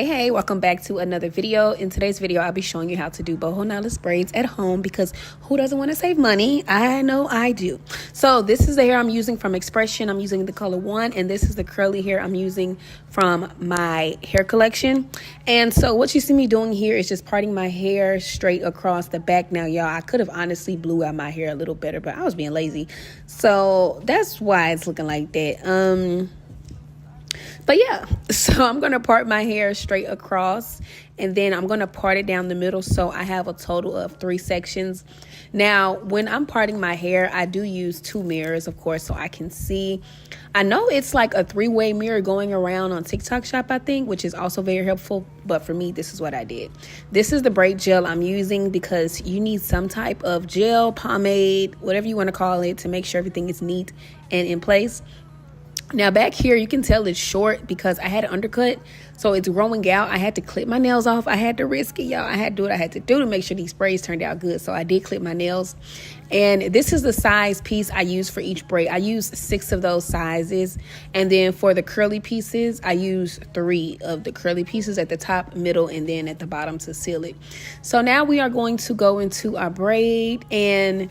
Hey, welcome back to another video. In today's video, I'll be showing you how to do boho knotless braids at home because who doesn't want to save money? I know I do. So this is the hair I'm using from Expression. I'm using the color 1, and this is the curly hair I'm using from my hair collection. And so what you see me doing here is just parting my hair straight across the back. Now, y'all, I could have honestly blew out my hair a little better, but I was being lazy. So that's why it's looking like that. But yeah, so I'm going to part my hair straight across, and then I'm going to part it down the middle, so I have a total of 3 sections. Now, when I'm parting my hair, I do use 2 mirrors, of course, so I can see. I know it's like a 3-way mirror going around on TikTok Shop, I think, which is also very helpful, but for me, this is what I did. This is the braid gel I'm using because you need some type of gel, pomade, whatever you want to call it, to make sure everything is neat and in place. Now back here, you can tell it's short because I had an undercut, so it's growing out. I had to clip my nails off. I had to risk it, y'all. I had to do what I had to do to make sure these braids turned out good. So I did clip my nails. And this is the size piece I use for each braid. I use 6 of those sizes. And then for the curly pieces, I use 3 of the curly pieces at the top, middle, and then at the bottom to seal it. So now we are going to go into our braid. And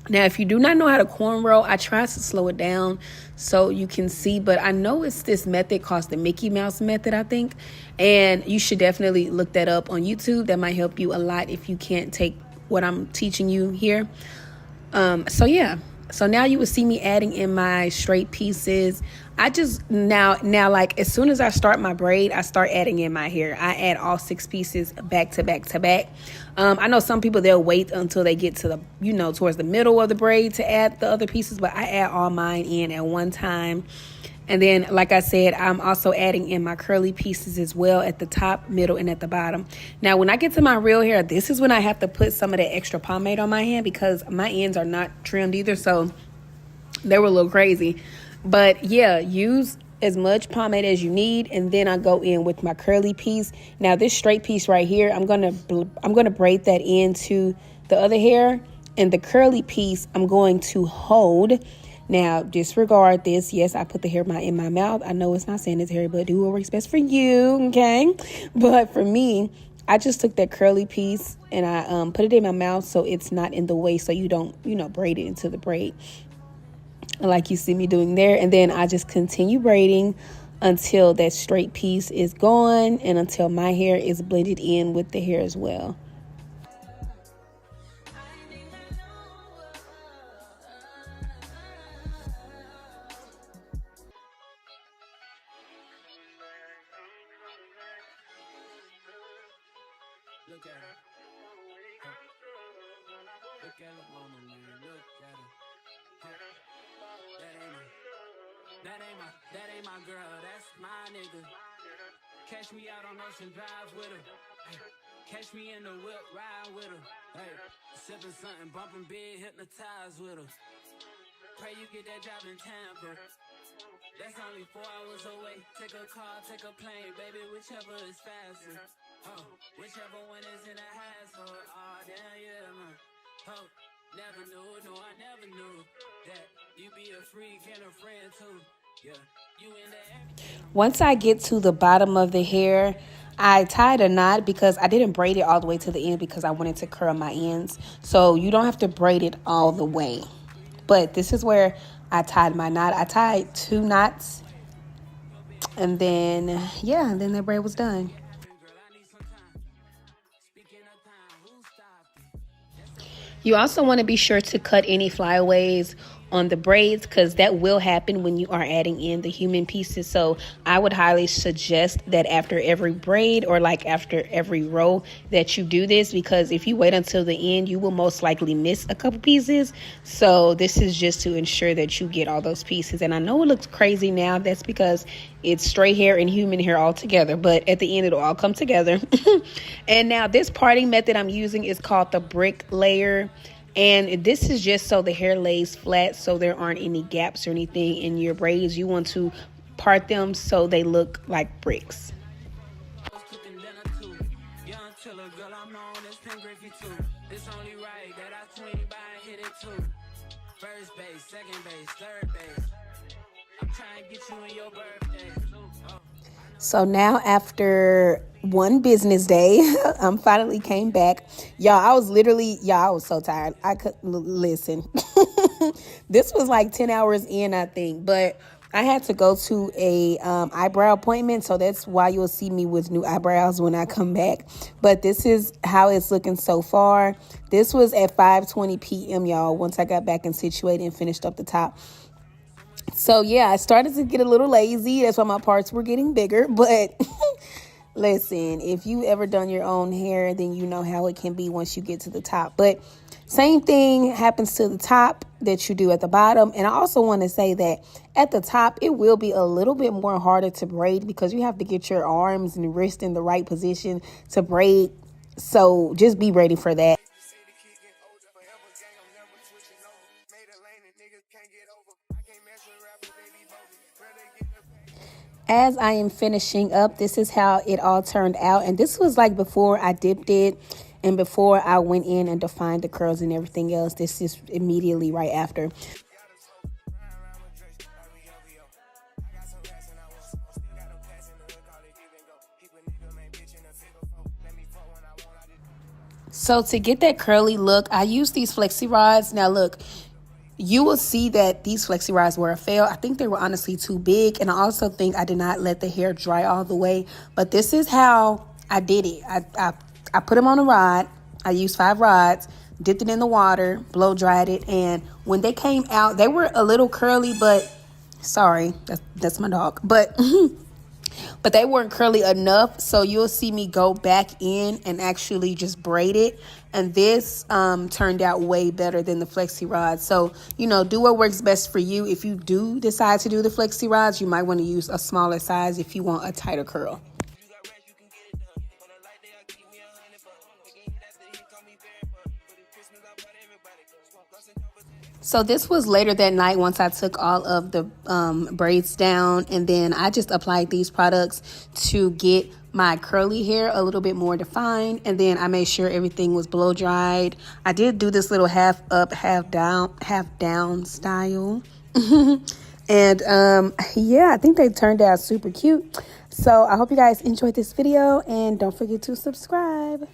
now, if you do not know how to cornrow, I try to slow it down so you can see, but I know it's this method called the Mickey Mouse method, I think, and you should definitely look that up on YouTube. That might help you a lot if you can't take what I'm teaching you here. So yeah, so now you will see me adding in my straight pieces. I just now like as soon as I start my braid, I start adding in my hair. I add all 6 pieces back to back to back. I know some people, they'll wait until they get to the, towards the middle of the braid to add the other pieces, but I add all mine in at one time. And then, like I said, I'm also adding in my curly pieces as well at the top, middle, and at the bottom. Now, when I get to my real hair, this is when I have to put some of that extra pomade on my hand because my ends are not trimmed either, so they were a little crazy. But yeah, use as much pomade as you need, and then I go in with my curly piece. Now this straight piece right here, I'm gonna braid that into the other hair, and the curly piece I'm going to hold. Now disregard this. Yes, I put the hair in my mouth. I know it's not sanitary, but do what works best for you, okay? But for me, I just took that curly piece and I put it in my mouth so it's not in the way, so you don't braid it into the braid like you see me doing there. And then I just continue braiding until that straight piece is gone and until my hair is blended in with the hair as well. Look at her. Look at her mama, man. Look at her. That ain't my girl. That's my nigga. Catch me out on Ocean Drive with her. Hey, catch me in the whip, ride with her. Hey, sipping something, bumping big, hypnotized with her. Pray you get that job in Tampa. That's only 4 hours away. Take a car, take a plane, baby, whichever is faster. Oh, whichever one is in a hassle. Oh, damn, yeah, man. Oh, never knew, no, I never knew that you be a freak and a friend too. Yeah, you in there. Once I get to the bottom of the hair, I tied a knot because I didn't braid it all the way to the end because I wanted to curl my ends. So you don't have to braid it all the way. But this is where I tied my knot. I tied 2 knots. And then, yeah, and then the braid was done. You also want to be sure to cut any flyaways on the braids because that will happen when you are adding in the human pieces. So I would highly suggest that after every braid or like after every row that you do this, because if you wait until the end, you will most likely miss a couple pieces. So this is just to ensure that you get all those pieces. And I know it looks crazy now. That's because it's straight hair and human hair all together, but at the end it'll all come together. And now this parting method I'm using is called the brick layer. And this is just so the hair lays flat, so there aren't any gaps or anything in your braids. You want to part them so they look like bricks. It's only right that I swing by and hit it too. First base, second base, third base. I'm trying to get you in your birthday. So now after one business day, I'm finally came back. Y'all, I was so tired. I could listen. This was like 10 hours in, I think, but I had to go to a eyebrow appointment, so that's why you'll see me with new eyebrows when I come back. But this is how it's looking so far. This was at 5:20 p.m., y'all, once I got back and situated and finished up the top. So yeah, I started to get a little lazy. That's why my parts were getting bigger. But listen, if you ever done your own hair, then you know how it can be once you get to the top. But same thing happens to the top that you do at the bottom. And I also want to say that at the top, it will be a little bit more harder to braid because you have to get your arms and wrist in the right position to braid. So just be ready for that. As I am finishing up, this is how it all turned out. And this was like before I dipped it and before I went in and defined the curls and everything else. This is immediately right after. So to get that curly look, I use these flexi rods. Now look, you will see that these flexi rods were a fail. I think they were honestly too big. And I also think I did not let the hair dry all the way. But this is how I did it. I put them on a rod. I used 5 rods, dipped it in the water, blow dried it. And when they came out, they were a little curly, but sorry, that's my dog. But but they weren't curly enough, so you'll see me go back in and actually just braid it. And this turned out way better than the flexi rods. So, you know, do what works best for you. If you do decide to do the flexi rods, you might want to use a smaller size if you want a tighter curl. So this was later that night once I took all of the braids down, and then I just applied these products to get my curly hair a little bit more defined, and then I made sure everything was blow dried. I did do this little half up, half down style. And yeah, I think they turned out super cute. So I hope you guys enjoyed this video, and don't forget to subscribe.